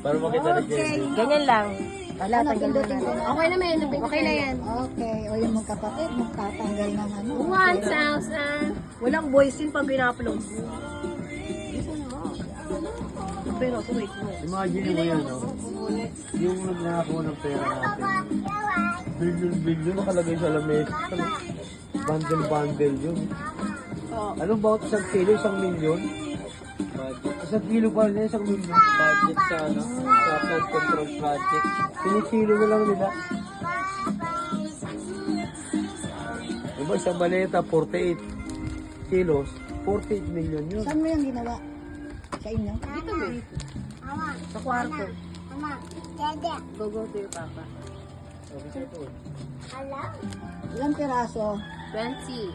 Para makita ni Jenny. Ganyan lang. Wala, Ano, tanggal pindutin na. ko na. Okay naman, Okay na yan. Okay, o yung magkapatid, magtatanggal ng ano. 1,000. Walang voice yun pag pina-upload. Pero, wait mo. Imagine mo yan, no? Yung nagnakaw ng pera natin. Billion nakalagay sa lamesa. Bundle yun. Anong bawat isang kilo, 1,000,000? Isang kilo pa rin, 1,000,000. Budget sa ano, sa flood control project. Pinikilo na lang nila. Diba, isang baleta, 48 kilos, 48 million yun. Saan mo yung ginawa? Sa inyo? Dito mo. Sa kwarto. Go to your papa. Ilang piraso? 20.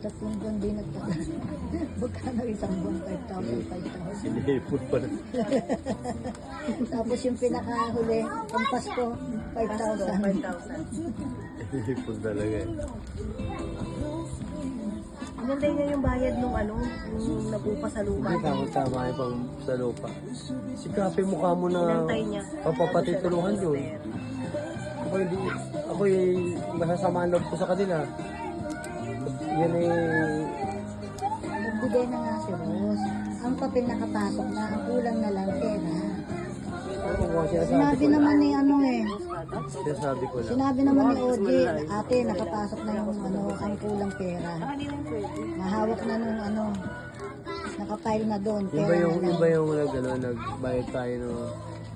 Tatlong buwan din nagtagal. Magkano isang buwan? 5,000, 5,000. Sinipot pa rin. Tapos yung pinakahuli, pang Pasko, 5,000. 5,000. Sinipot talaga eh. Maganda niya yung bayad nung ano, yung nabupa sa lupa. Hindi, tama yung pang sa lupa. Sikapin mukha mo na Inantay niya. papapatitulungan yun. Ako yung masasamaan loob ko sa kanila. Yan eh, Nagbigay na nga si Rose. Ang papel nakapasok na, ang kulang na lang pera. Sinabi naman ni ano eh. Sinasabi ko lang. Sinabi naman ni OG, ate, nakapasok na yung ano, ang kulang pera. Mahawak na nung ano, nakapile na doon. Pera na lang. Iba yung nagbayad tayo no,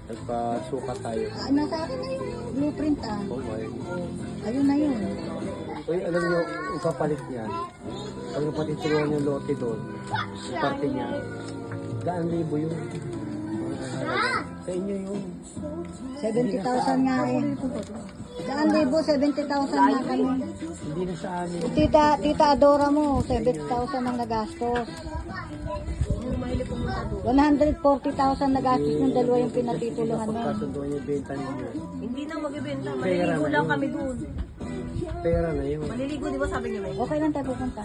nagpasuka tayo. Nasa akin na yung blueprint ah. Okay. Ayun na yun. Uy, alam nyo, ipapalit niyan. Pag napatitulungan yung lote doon, yung parte niya, 1,000 yun. Sa inyo yun. 70,000 nga eh. 1,000, 70,000 na kami. Hindi na sa amin. Tita Adora mo, 70,000 ang nagastos. 140,000 nagastos ng dalawa yung pinatitulungan mo. Pagkasunduan yung benta ninyo. Hindi na magbibenta. Pera Maliligo na lang yun. kami doon. Pera na yun. Maliligo, di ba sabi niya, May? Okay lang tayo pupunta.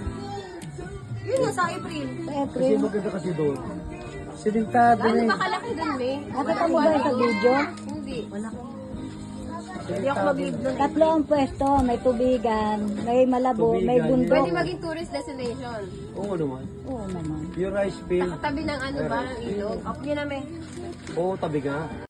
Yun na, sa April. Sa Kasi April. maganda kasi doon. Sinintado na Ano yun. ba kalaki dun, May? Nakita mo ba sa video? Hindi. Wala ko. Hindi ako mag-leave doon. Tatlo ang pwesto. May tubigan, may malabo, may Tubigan, bundok. Pwede maging tourist destination. Oo naman. Oo naman. Yung rice field. Tabi ng ano ba, ng ilog. Up niya na, May. Oo, tabi ka.